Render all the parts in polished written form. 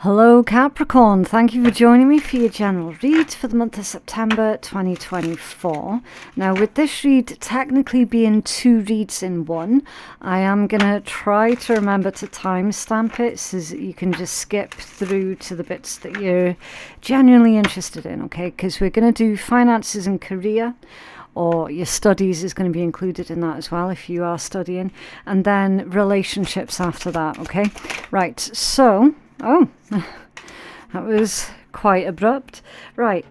Hello Capricorn, thank you for joining me for your general read for the month of September 2024. Now with this read technically being two reads in one, I am going to try to remember to timestamp it so that you can just skip through to the bits that you're genuinely interested in, okay? Because we're going to do finances and career, or your studies is going to be included in that as well if you are studying, and then relationships after that, okay? Right, so... Oh, that was quite abrupt. Right,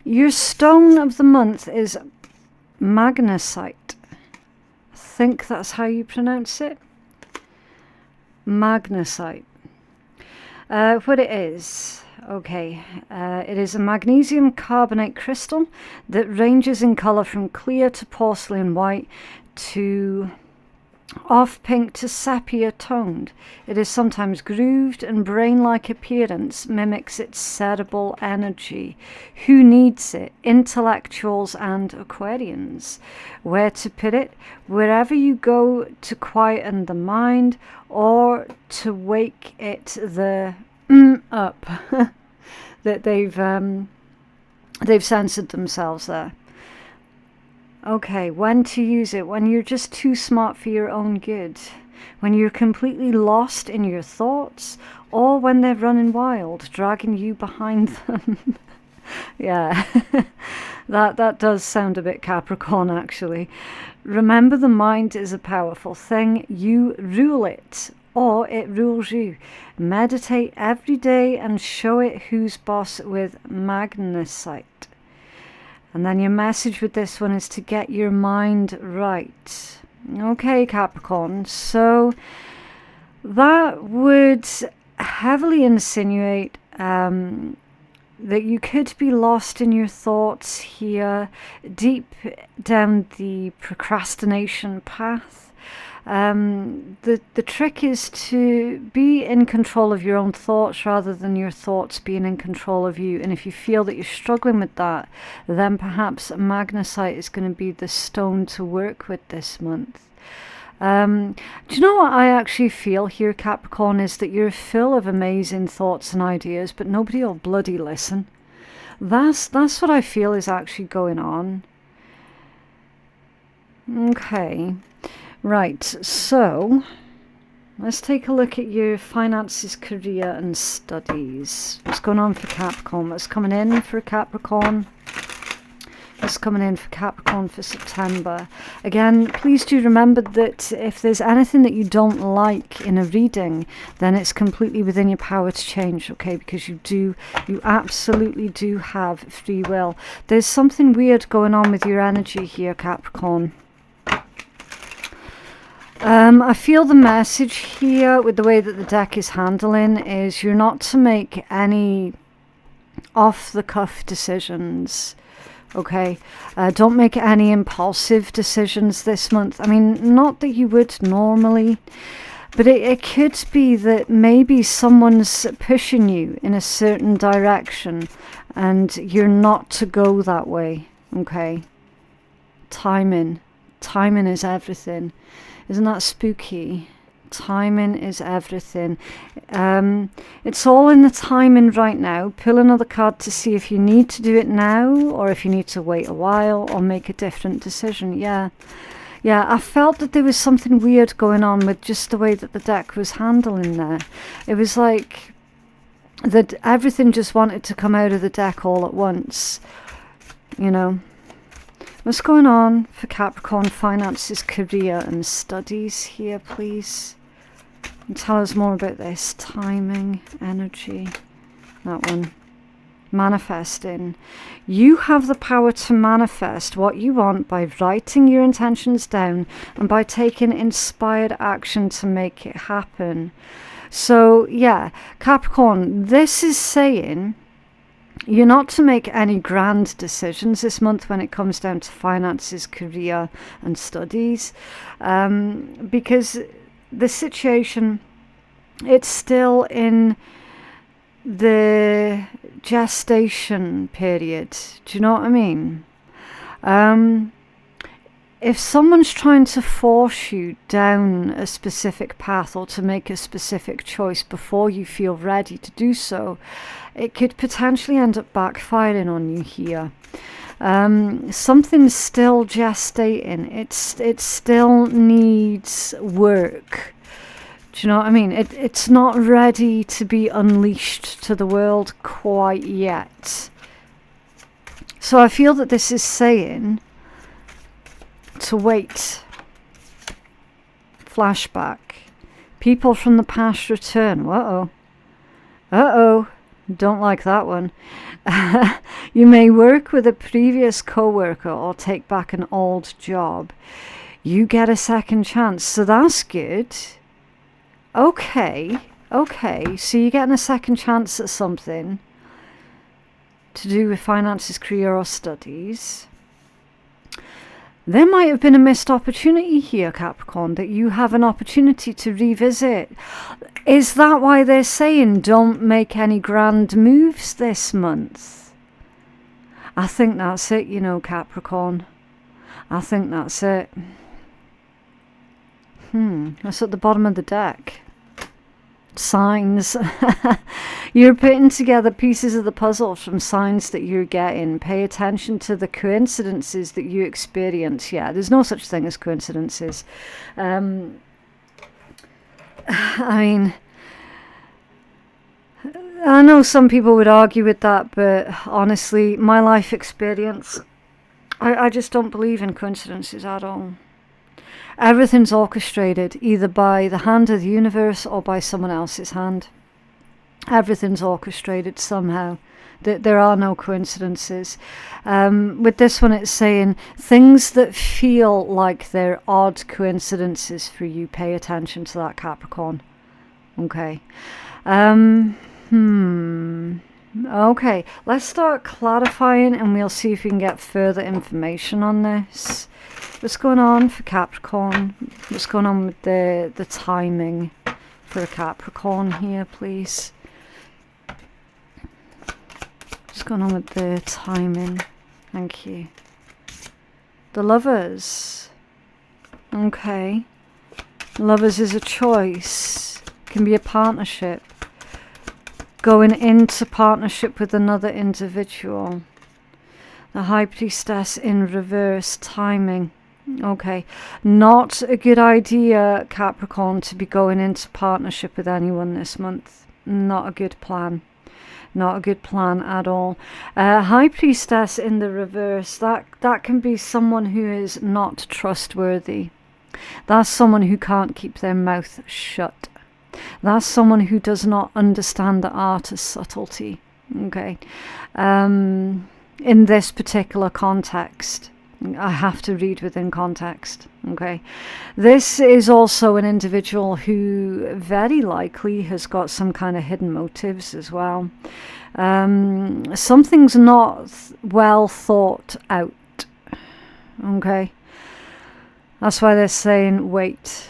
your stone of the month is magnesite. I think that's how you pronounce it. Magnesite. What it is, okay, it is a magnesium carbonate crystal that ranges in colour from clear to porcelain white to off pink to sepia toned. It is sometimes grooved, and brain-like appearance mimics its cerebral energy. Who needs it? Intellectuals and Aquarians. Where to put it? Wherever you go to quieten the mind or to wake it the up that they've censored themselves there. Okay, when to use it? When you're just too smart for your own good, when you're completely lost in your thoughts, or when they're running wild, dragging you behind them. Yeah, that does sound a bit Capricorn actually. Remember, the mind is a powerful thing. You rule it, or it rules you. Meditate every day and show it who's boss with magnesite. And then your message with this one is to get your mind right. Okay, Capricorn. So that would heavily insinuate that you could be lost in your thoughts here, deep down the procrastination path. The trick is to be in control of your own thoughts rather than your thoughts being in control of you. And if you feel that you're struggling with that, then perhaps magnesite is going to be the stone to work with this month. Do you know what I actually feel here, Capricorn, is that you're full of amazing thoughts and ideas, but nobody will bloody listen. That's what I feel is actually going on. Okay. Right, so let's take a look at your finances, career and studies. What's going on for Capricorn? What's coming in for Capricorn? What's coming in for Capricorn for September? Again, please do remember that if there's anything that you don't like in a reading, then it's completely within your power to change, okay? Because you absolutely do have free will. There's something weird going on with your energy here, Capricorn. I feel the message here with the way that the deck is handling is you're not to make any off-the-cuff decisions, okay? Don't make any impulsive decisions this month. I mean, not that you would normally, but it could be that maybe someone's pushing you in a certain direction and you're not to go that way, okay? Timing is everything. Isn't that spooky? Timing is everything. It's all in the timing right now. Pull another card to see if you need to do it now or if you need to wait a while or make a different decision. Yeah, I felt that there was something weird going on with just the way that the deck was handling there. It was like that everything just wanted to come out of the deck all at once, you know. What's going on for Capricorn finances, career and studies here, please? And tell us more about this. Timing, energy, that one. Manifesting. You have the power to manifest what you want by writing your intentions down and by taking inspired action to make it happen. So, yeah, Capricorn, this is saying... you're not to make any grand decisions this month when it comes down to finances, career and studies, because the situation, it's still in the gestation period. Do you know what I mean? if someone's trying to force you down a specific path or to make a specific choice before you feel ready to do so, it could potentially end up backfiring on you here. Something's still gestating. It still needs work. Do you know what I mean? It's not ready to be unleashed to the world quite yet. So I feel that this is saying to wait. Flashback. People from the past return. Uh-oh. Uh-oh. Don't like that one. You may work with a previous co-worker or take back an old job. You get a second chance. So that's good. Okay. So you're getting a second chance at something to do with finances, career or studies. There might have been a missed opportunity here, Capricorn, that you have an opportunity to revisit. Is that why they're saying don't make any grand moves this month? I think that's it, you know, Capricorn. I think that's it. That's at the bottom of the deck. Signs. You're putting together pieces of the puzzle from signs that you're getting. Pay attention to the coincidences that you experience. Yeah, there's no such thing as coincidences. I mean, I know some people would argue with that, but honestly, my life experience, I just don't believe in coincidences at all. Everything's orchestrated either by the hand of the universe or by someone else's hand. Everything's orchestrated somehow. There are no coincidences. With this one, it's saying things that feel like they're odd coincidences for you. Pay attention to that, Capricorn. Okay. Okay, let's start clarifying and we'll see if we can get further information on this. What's going on for Capricorn? What's going on with the timing for a Capricorn here, please? What's going on with the timing? Thank you. The Lovers. Okay. Lovers is a choice. Can be a partnership. Going into partnership with another individual. The High Priestess in reverse, timing. Okay, not a good idea, Capricorn, to be going into partnership with anyone this month. Not a good plan. Not a good plan at all. High Priestess in the reverse, that can be someone who is not trustworthy. That's someone who can't keep their mouth shut. That's someone who does not understand the art of subtlety. Okay. In this particular context, I have to read within context. Okay. This is also an individual who very likely has got some kind of hidden motives as well. Something's not well thought out. Okay. That's why they're saying wait.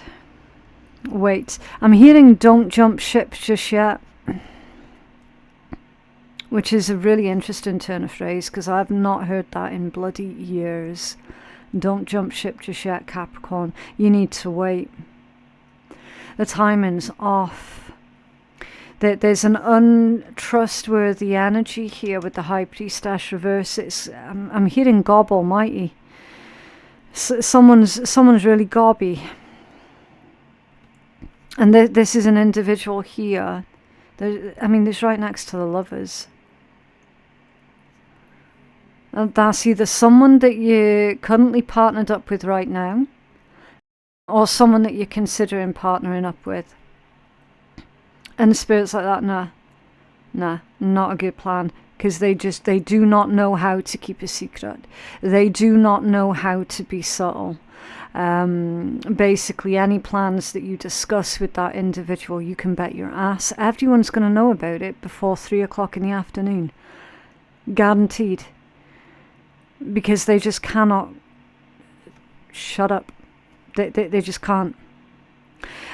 Wait. I'm hearing don't jump ship just yet, which is a really interesting turn of phrase because I've not heard that in bloody years. Don't jump ship just yet, Capricorn. You need to wait. The timing's off. There's an untrustworthy energy here with the High Priestess reverse. I'm hearing gob almighty. Someone's really gobby. And this is an individual here. It's right next to the Lovers. That's either someone that you're currently partnered up with right now, or someone that you're considering partnering up with. And the Spirit's like that, nah, not a good plan. Because they do not know how to keep a secret. They do not know how to be subtle. Basically, any plans that you discuss with that individual, you can bet your ass everyone's going to know about it before 3 o'clock in the afternoon. Guaranteed. Because they just cannot shut up. They just can't.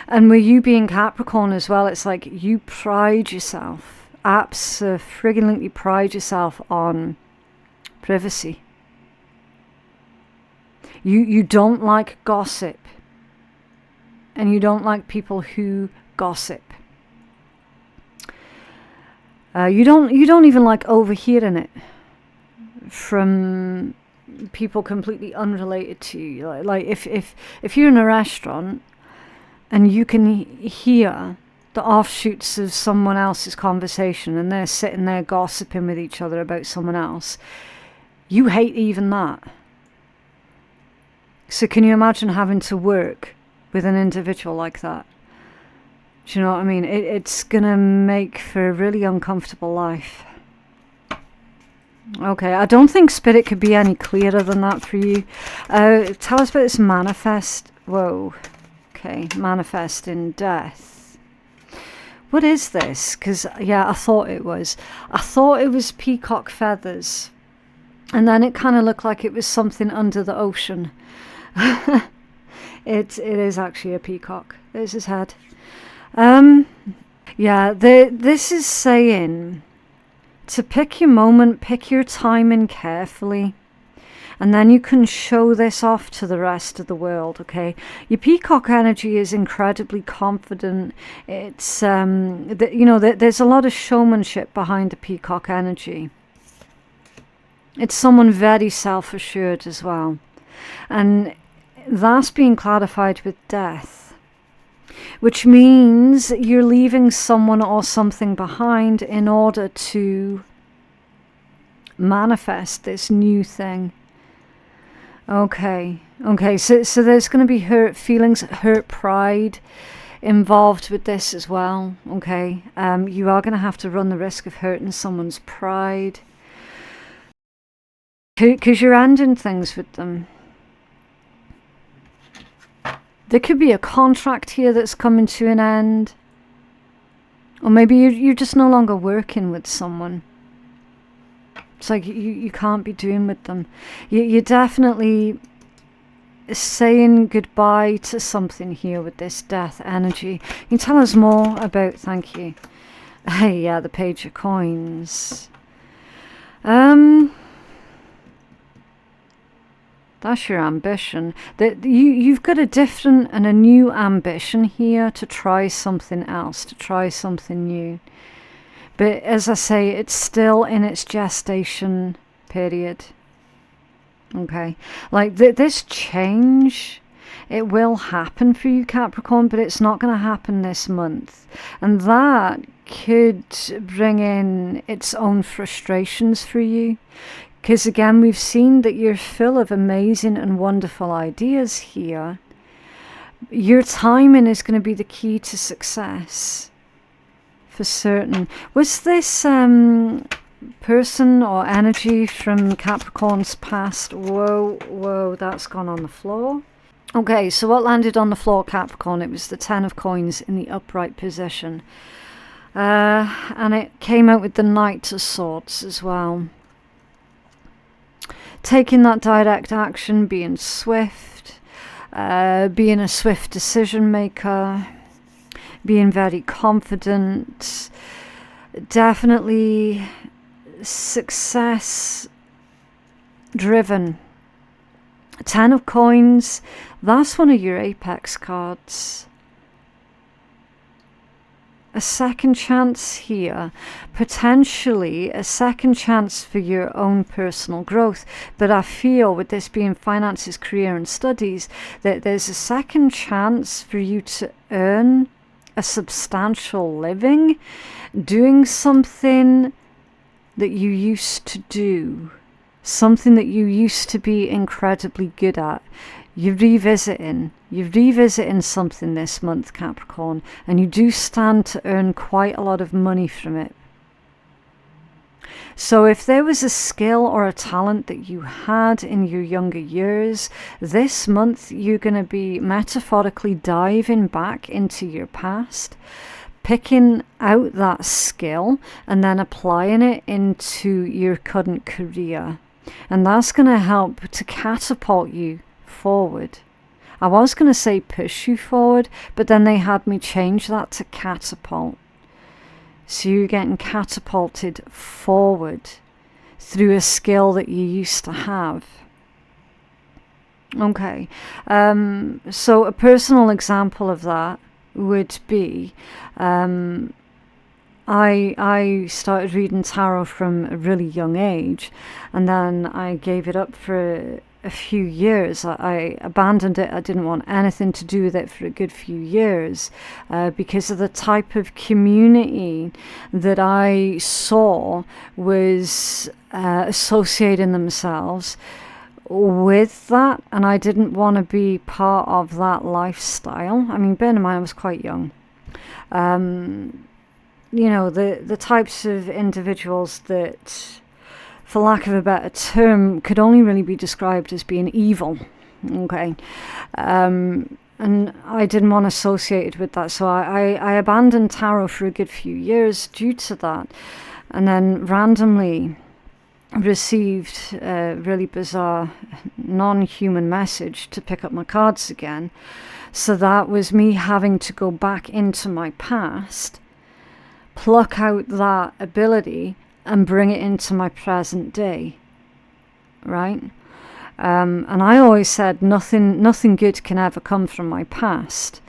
And with you being Capricorn as well, it's like you pride yourself, pride yourself on privacy. You don't like gossip. And you don't like people who gossip. You don't even like overhearing it from people completely unrelated to you. Like if you're in a restaurant and you can hear the offshoots of someone else's conversation and they're sitting there gossiping with each other about someone else, you hate even that. So can you imagine having to work with an individual like that? Do you know what I mean? It's gonna make for a really uncomfortable life. Okay, I don't think Spirit could be any clearer than that for you. Tell us about this manifest. Whoa. Okay, manifest in death. What is this? Because, yeah, I thought it was peacock feathers. And then it kind of looked like it was something under the ocean. It is actually a peacock. There's his head. Yeah, this is saying to pick your moment, pick your timing carefully, and then you can show this off to the rest of the world, okay? Your peacock energy is incredibly confident. It's, there's a lot of showmanship behind the peacock energy. It's someone very self-assured as well. And that's being clarified with death, which means you're leaving someone or something behind in order to manifest this new thing. Okay, so there's going to be hurt feelings, hurt pride involved with this as well, okay? You are going to have to run the risk of hurting someone's pride, because you're ending things with them. There could be a contract here that's coming to an end. Or maybe you're just no longer working with someone. It's like you can't be doing with them. You're definitely saying goodbye to something here with this death energy. Can you tell us more about, thank you. Hey, yeah, the Page of Coins. That's your ambition. You've got a different and a new ambition here to try something else, to try something new. But as I say, it's still in its gestation period. Okay. Like this change, it will happen for you, Capricorn, but it's not going to happen this month. And that could bring in its own frustrations for you. Because again, we've seen that you're full of amazing and wonderful ideas here. Your timing is going to be the key to success. For certain. Was this person or energy from Capricorn's past? Whoa, that's gone on the floor. Okay, so what landed on the floor, Capricorn? It was the 10 of Coins in the upright position. And it came out with the Knight of Swords as well. Taking that direct action, being swift, being a swift decision maker, being very confident, definitely success driven. 10 of Coins, that's one of your apex cards. A second chance here, potentially a second chance for your own personal growth. But I feel with this being finances, career and studies, that there's a second chance for you to earn a substantial living doing something that you used to do, something that you used to be incredibly good at. You're revisiting something this month, Capricorn, and you do stand to earn quite a lot of money from it. So if there was a skill or a talent that you had in your younger years, this month you're going to be metaphorically diving back into your past, picking out that skill and then applying it into your current career. And that's going to help to catapult you forward. I was going to say push you forward, but then they had me change that to catapult. So you're getting catapulted forward through a skill that you used to have. Okay. So a personal example of that would be, I started reading tarot from a really young age, and then I gave it up for a few years. I abandoned it. I didn't want anything to do with it for a good few years, because of the type of community that I saw was associating themselves with that, and I didn't want to be part of that lifestyle. I mean, bear in mind I was quite young. You know, the types of individuals that, for lack of a better term, could only really be described as being evil. Okay. And I didn't want associated with that, so I abandoned tarot for a good few years due to that, and then randomly received a really bizarre non-human message to pick up my cards again. So that was me having to go back into my past, pluck out that ability and bring it into my present day, right? And I always said nothing good can ever come from my past,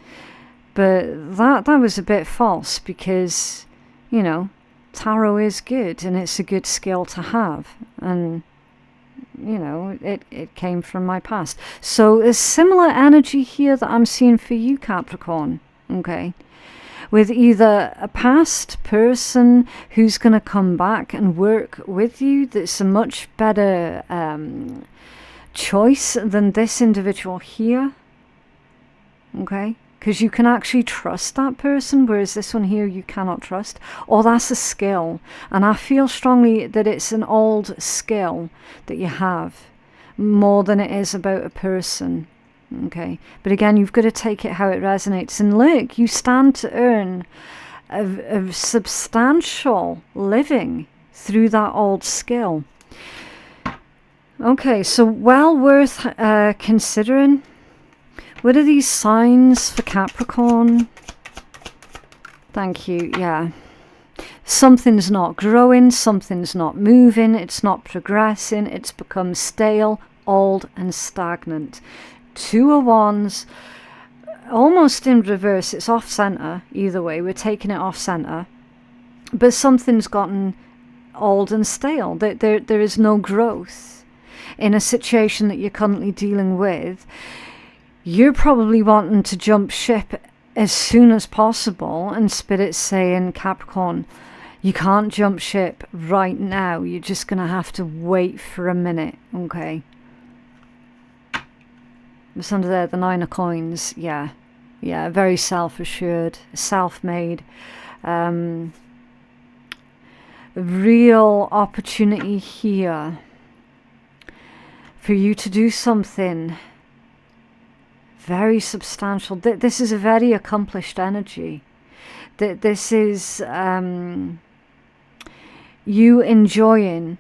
but that was a bit false, because, you know, tarot is good and it's a good skill to have, and you know, it came from my past. So a similar energy here that I'm seeing for you, Capricorn. Okay, with either a past person who's going to come back and work with you that's a much better choice than this individual here. Okay, because you can actually trust that person, whereas this one here you cannot trust. Or that's a skill, and I feel strongly that it's an old skill that you have, more than it is about a person. Okay, but again, you've got to take it how it resonates. And look, you stand to earn a substantial living through that old skill. Okay, so well worth considering. What are these signs for Capricorn? Thank you. Yeah. Something's not growing, something's not moving, it's not progressing, it's become stale, old and stagnant. Two of Wands, almost in reverse. It's off center either way. We're taking it off center, but something's gotten old and stale. There is no growth in a situation that you're currently dealing with. You're probably wanting to jump ship as soon as possible, and Spirit's saying, Capricorn, you can't jump ship right now. You're just going to have to wait for a minute, okay? It's under there, the Nine of Coins. Yeah, very self-assured, self-made. Real opportunity here for you to do something very substantial. This is a very accomplished energy. This is you enjoying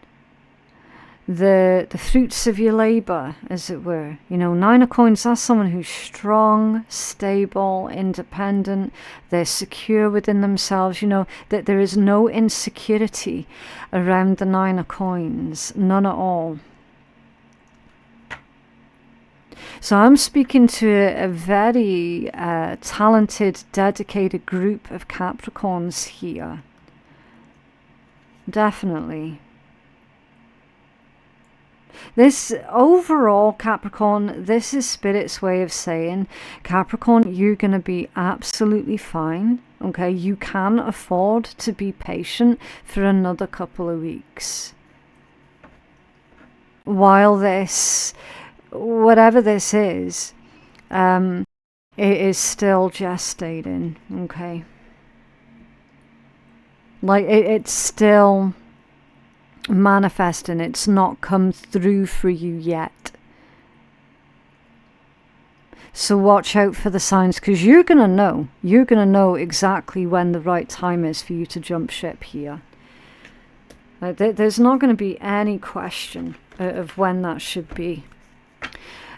the fruits of your labor, as it were. You know, Nine of Coins, that's someone who's strong, stable, independent. They're secure within themselves. You know, that there is no insecurity around the Nine of Coins, none at all. So I'm speaking to a very talented, dedicated group of Capricorns here. Definitely. This overall, Capricorn, this is Spirit's way of saying, Capricorn, you're going to be absolutely fine. Okay, you can afford to be patient for another couple of weeks. While this, whatever this is, it is still gestating. Okay. Like, it's still manifesting. It's not come through for you yet. So watch out for the signs, because you're going to know. You're going to know exactly when the right time is for you to jump ship here. There's not going to be any question of when that should be.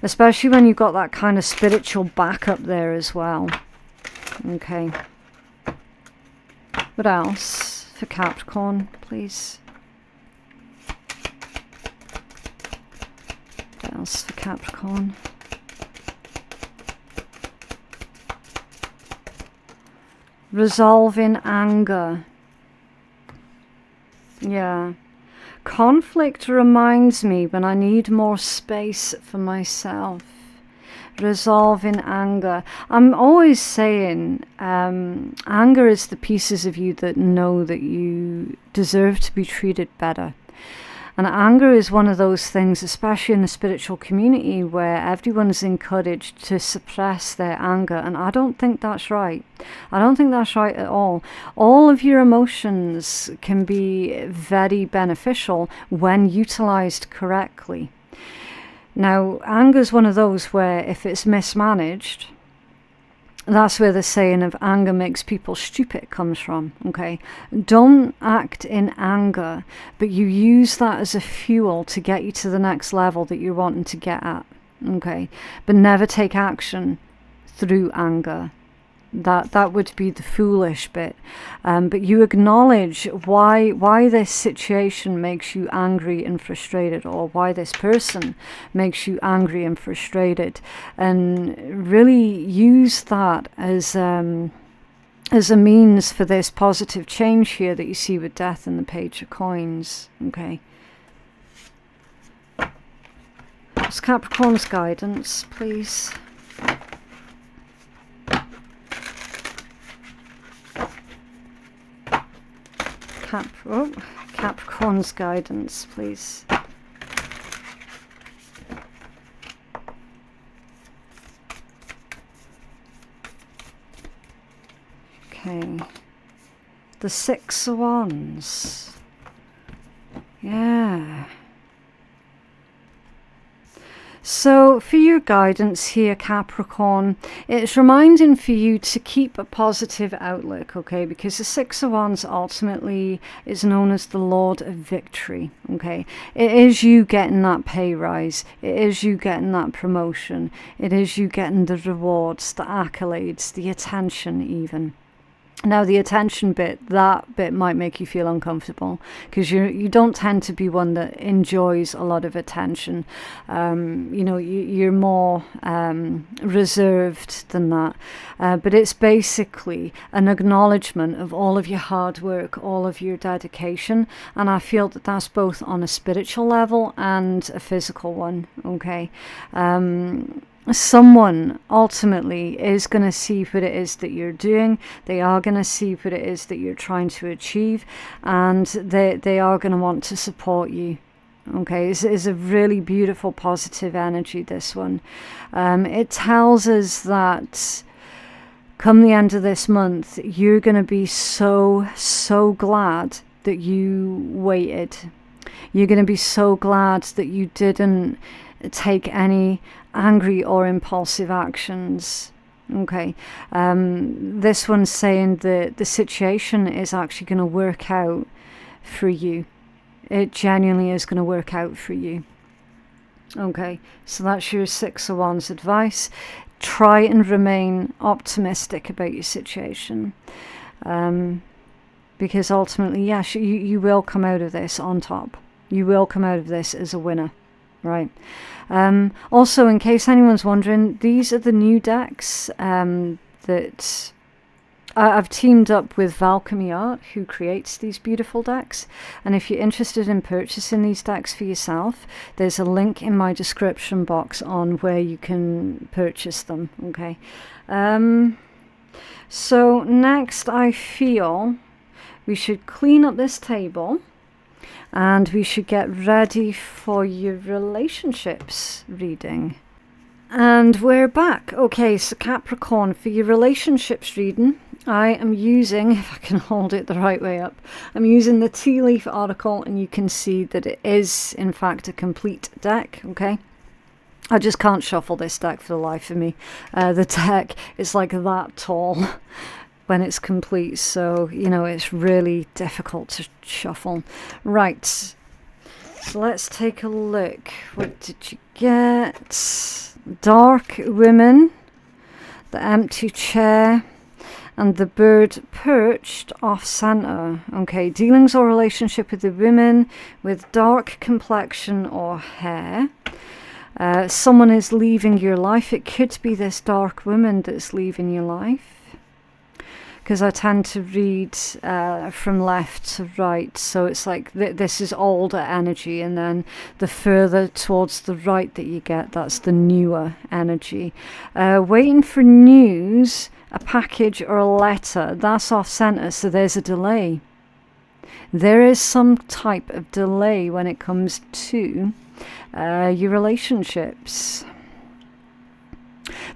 Especially when you've got that kind of spiritual backup there as well. Okay. What else for Capricorn, please? What else for Capricorn? Resolving anger. Yeah. Conflict reminds me when I need more space for myself. Resolving anger. I'm always saying anger is the pieces of you that know that you deserve to be treated better. And anger is one of those things, especially in the spiritual community, where everyone's encouraged to suppress their anger. And I don't think that's right. I don't think that's right at all. All of your emotions can be very beneficial when utilized correctly. Now, anger is one of those where if it's mismanaged, that's where the saying of anger makes people stupid comes from, okay? Don't act in anger, but you use that as a fuel to get you to the next level that you're wanting to get at, okay? But never take action through anger. That would be the foolish bit. But you acknowledge why this situation makes you angry and frustrated, or why this person makes you angry and frustrated, and really use that as a means for this positive change here that you see with death and the Page of Coins. Okay. It's Capricorn's guidance, please. Capricorn's guidance, please. Okay. The Six of Wands. Yeah. So for your guidance here, Capricorn, it's reminding for you to keep a positive outlook, okay? Because the Six of Wands ultimately is known as the Lord of Victory, okay? It is you getting that pay rise. It is you getting that promotion. It is you getting the rewards, the accolades, the attention even. Now the attention bit, that bit might make you feel uncomfortable because you don't tend to be one that enjoys a lot of attention. You know, you're more reserved than that. But it's basically an acknowledgement of all of your hard work, all of your dedication. And I feel that that's both on a spiritual level and a physical one, okay? Someone ultimately is going to see what it is that you're doing. They are going to see what it is that you're trying to achieve, and they are going to want to support you. Okay, it's a really beautiful positive energy, this one. It tells us that come the end of this month, you're going to be so glad that you waited. You're going to be so glad that you didn't take any angry or impulsive actions. Okay, this one's saying that the situation is actually going to work out for you. It genuinely is going to work out for you. Okay, so that's your Six of Wands advice. Try and remain optimistic about your situation, because ultimately, yes, you will come out of this on top. You will come out of this as a winner. Right. Also, in case anyone's wondering, these are the new decks that I've teamed up with Alchemy Art, who creates these beautiful decks. And if you're interested in purchasing these decks for yourself, there's a link in my description box on where you can purchase them. Okay. So next, I feel we should clean up this table. And we should get ready for your relationships reading. And we're back. Okay, so Capricorn, for your relationships reading, I am using, if I can hold it the right way up, I'm using the Tea Leaf Oracle, and you can see that it is, in fact, a complete deck, okay? I just can't shuffle this deck for the life of me. The deck is like that tall when it's complete, so you know it's really difficult to shuffle. Right, so let's take a look. What did you get? Dark Women, the Empty Chair, and the Bird Perched off center. Okay, dealings or relationship with the women with dark complexion or hair. Someone is leaving your life. It could be this dark woman that's leaving your life. because I tend to read from left to right, so it's like this is older energy, and then the further towards the right that you get, that's the newer energy. Waiting for news, a package or a letter, that's off center, so there's a delay. There is some type of delay when it comes to your relationships.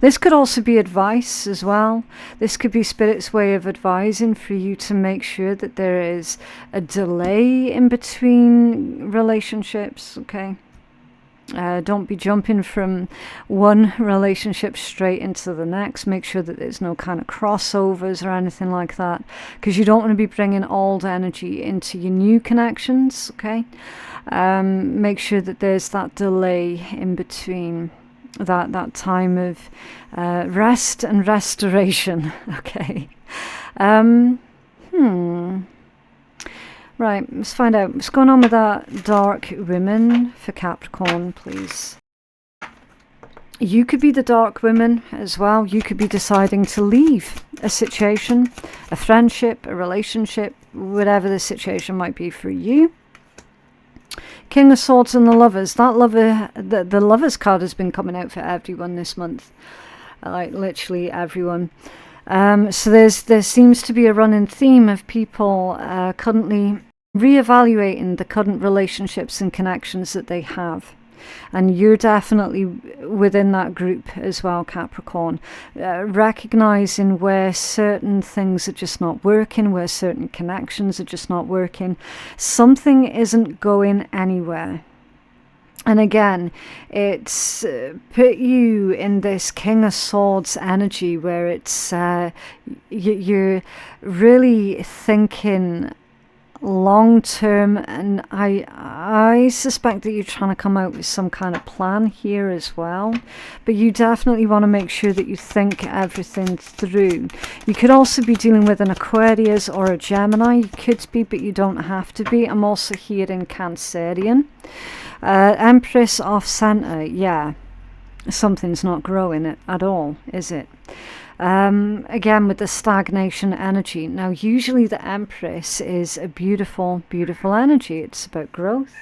This could also be advice as well. This could be Spirit's way of advising for you to make sure that there is a delay in between relationships, okay? Don't be jumping from one relationship straight into the next. Make sure that there's no kind of crossovers or anything like that, because you don't want to be bringing old energy into your new connections, okay? Make sure that there's that delay in between, that time of rest and restoration, okay? Right, let's find out what's going on with that dark woman for Capricorn, please. You could be the dark woman as well. You could be deciding to leave a situation, a friendship, a relationship, whatever the situation might be for you. King of Swords and the Lovers. That lover, the Lovers card has been coming out for everyone this month. Like literally everyone. So there seems to be a running theme of people currently reevaluating the current relationships and connections that they have. And you're definitely within that group as well, Capricorn. Recognizing where certain things are just not working, where certain connections are just not working. Something isn't going anywhere. And again, it's put you in this King of Swords energy where it's you're really thinking long term, and I suspect that you're trying to come out with some kind of plan here as well, but you definitely want to make sure that you think everything through. You could also be dealing with an Aquarius or a Gemini. You could be, but you don't have to be. I'm also hearing Cancerian. Empress off center, yeah, something's not growing at all, is it? Again, with the stagnation energy. Now, usually the Empress is a beautiful, beautiful energy. It's about growth,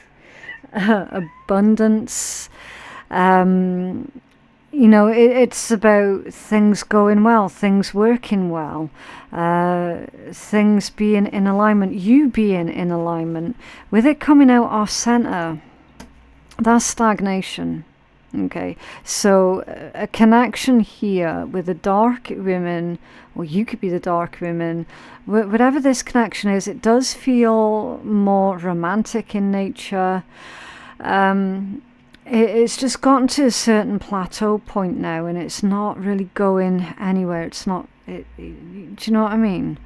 abundance. You know, it's about things going well, things working well, things being in alignment, you being in alignment. With it coming out off center, that's stagnation. Okay, so a connection here with the dark women, or you could be the dark women, whatever this connection is, it does feel more romantic in nature. It's just gotten to a certain plateau point now, and it's not really going anywhere. It's not, do you know what I mean?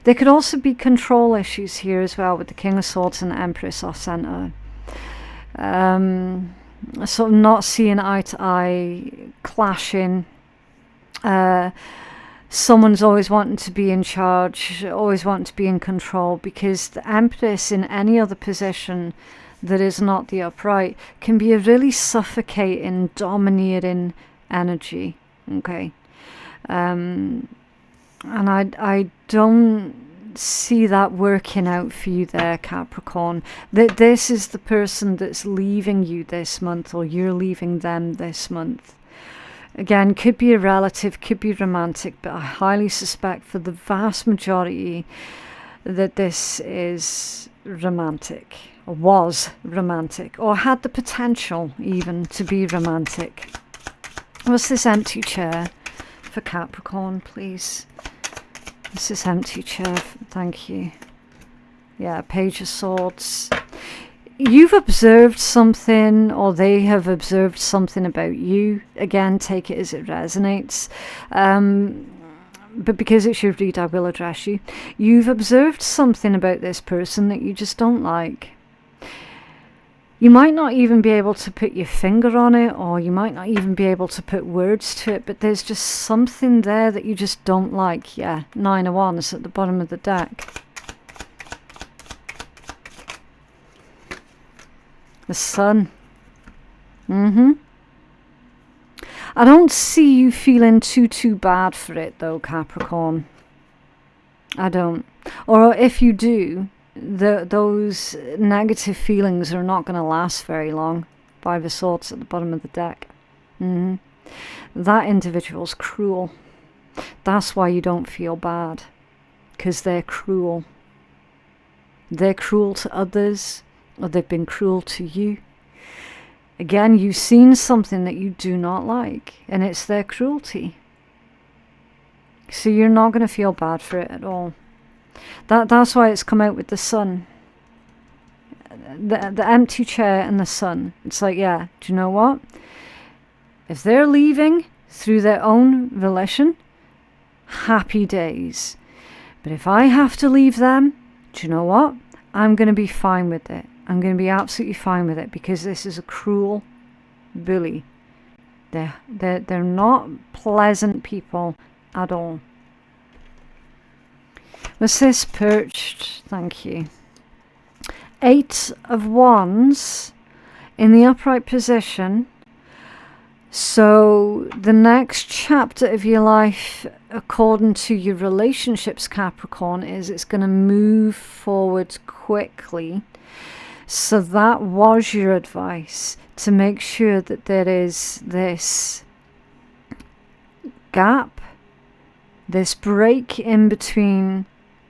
There could also be control issues here as well with the King of Swords and the Empress off center. Sort of not seeing eye to eye, clashing. Someone's always wanting to be in charge, always wanting to be in control, because the Empress in any other position that is not the upright can be a really suffocating, dominating energy. Okay. And I don't see that working out for you there, Capricorn. That this is the person that's leaving you this month, or you're leaving them this month. Again, could be a relative, could be romantic, but I highly suspect for the vast majority that this is romantic, or was romantic, or had the potential even to be romantic. What's this empty chair for Capricorn, please? This is empty chair, thank you. Yeah, Page of Swords. You've observed something, or they have observed something about you. Again, take it as it resonates. But because it's your read, I will address you. You've observed something about this person that you just don't like. You might not even be able to put your finger on it, or you might not even be able to put words to it, but there's just something there that you just don't like. Yeah, 9 of Wands at the bottom of the deck. The Sun. I don't see you feeling too bad for it though, Capricorn. I don't. Or if you do, those negative feelings are not going to last very long. Five of Swords at the bottom of the deck. That individual's cruel. That's why you don't feel bad. Because they're cruel. They're cruel to others, or they've been cruel to you. Again, you've seen something that you do not like, and it's their cruelty. So you're not going to feel bad for it at all. That's why it's come out with the Sun. The empty chair and the Sun. It's like, yeah, do you know what? If they're leaving through their own volition, happy days. But if I have to leave them, do you know what? I'm going to be fine with it. I'm going to be absolutely fine with it, because this is a cruel bully. They're not pleasant people at all. What's this? Perched. Thank you. 8 of Wands in the upright position. So the next chapter of your life, according to your relationships, Capricorn, is it's going to move forward quickly. So that was your advice, to make sure that there is this gap, this break in between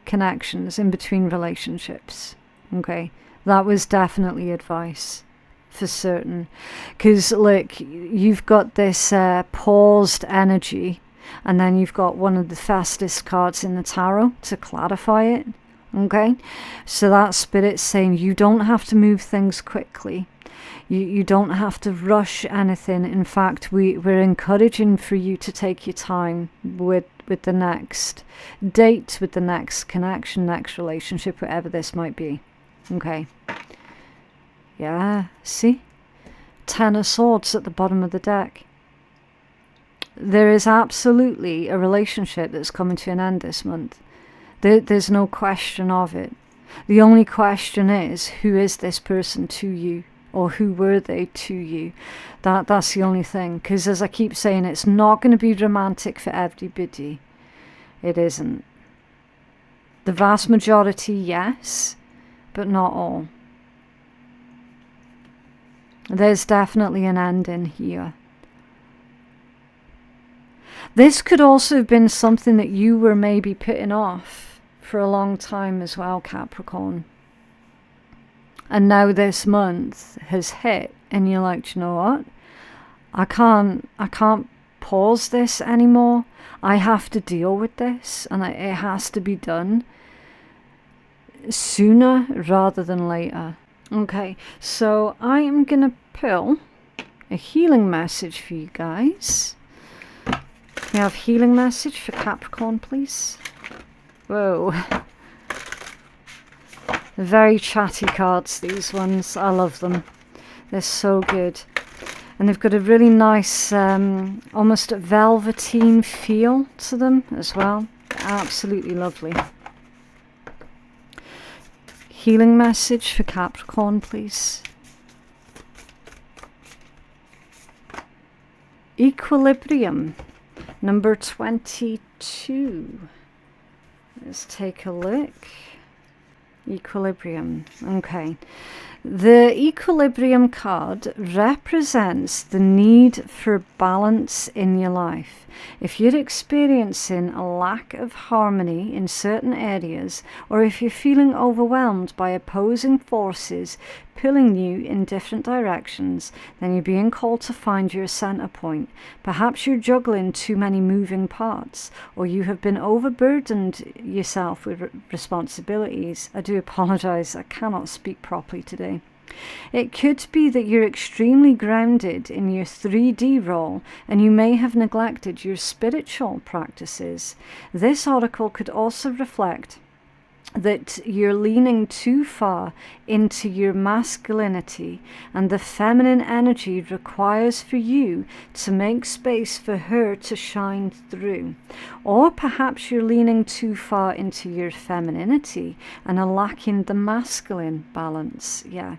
connections, in between relationships. Okay, that was definitely advice. For certain, because look, you've got this paused energy, and then you've got one of the fastest cards in the tarot to clarify it. Okay, so that Spirit's saying you don't have to move things quickly. You don't have to rush anything. In fact, we're encouraging for you to take your time with the next date, with the next connection, next relationship, whatever this might be. Okay. Yeah, see? 10 of Swords at the bottom of the deck. There is absolutely a relationship that's coming to an end this month. There's no question of it. The only question is, who is this person to you? Or who were they to you? That's the only thing. Because as I keep saying, it's not going to be romantic for everybody. It isn't. The vast majority, yes, but not all. There's definitely an ending here. This could also have been something that you were maybe putting off for a long time as well, Capricorn. And now this month has hit, and you're like, you know what? I can't pause this anymore. I have to deal with this, and it has to be done sooner rather than later. Okay, so I am going to pull a healing message for you guys. Can we have healing message for Capricorn, please? Whoa. Very chatty cards, these ones. I love them. They're so good. And they've got a really nice, almost velveteen feel to them as well. Absolutely lovely. Healing message for Capricorn, please. Equilibrium, number 22. Let's take a look. Equilibrium. Okay. The Equilibrium card represents the need for balance in your life. If you're experiencing a lack of harmony in certain areas, or if you're feeling overwhelmed by opposing forces pulling you in different directions, then you're being called to find your center point. Perhaps you're juggling too many moving parts, or you have been overburdened yourself with responsibilities. I do apologize, I cannot speak properly today. It could be that you're extremely grounded in your 3D role, and you may have neglected your spiritual practices. This oracle could also reflect that you're leaning too far into your masculinity, and the feminine energy requires for you to make space for her to shine through. Or perhaps you're leaning too far into your femininity and are lacking the masculine balance. Yeah.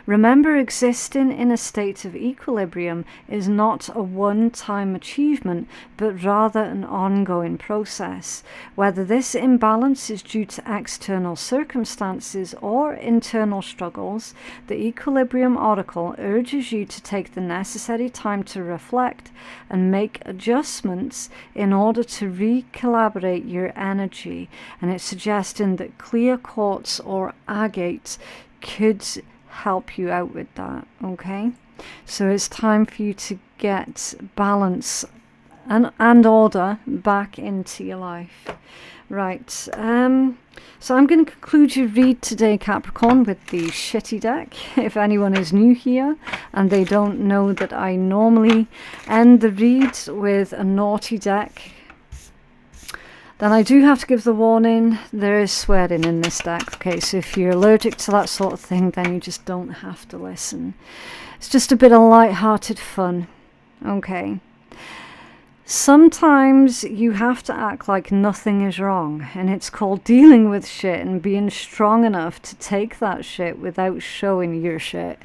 Remember, existing in a state of equilibrium is not a one-time achievement, but rather an ongoing process. Whether this imbalance is due to external circumstances or internal struggles, the Equilibrium Oracle urges you to take the necessary time to reflect and make adjustments in order to recalibrate your energy. And it's suggesting that clear quartz or agate could help you out with that. Okay, so it's time for you to get balance and order back into your life. Right, so I'm going to conclude your read today, Capricorn, with the shitty deck. If anyone is new here and they don't know that I normally end the read with a naughty deck, then I do have to give the warning, there is swearing in this deck. Okay, so if you're allergic to that sort of thing, then you just don't have to listen. It's just a bit of light-hearted fun. Okay. Sometimes you have to act like nothing is wrong, and it's called dealing with shit and being strong enough to take that shit without showing your shit.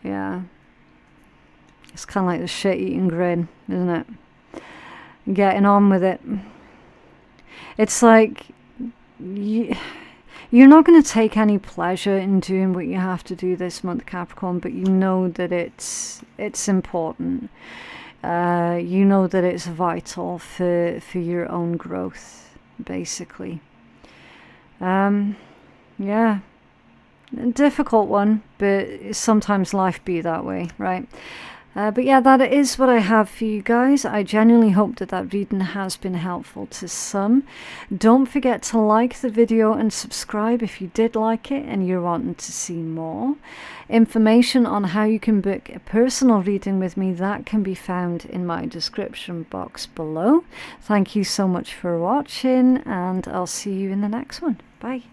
Yeah. It's kind of like the shit-eating grin, isn't it? Getting on with it. It's like you're not going to take any pleasure in doing what you have to do this month, Capricorn, but you know that it's important. You know that it's vital for your own growth, basically. Yeah, a difficult one, but sometimes life be that way, right? But yeah, that is what I have for you guys. I genuinely hope that that reading has been helpful to some. Don't forget to like the video and subscribe if you did like it and you're wanting to see more. Information on how you can book a personal reading with me, that can be found in my description box below. Thank you so much for watching, and I'll see you in the next one. Bye.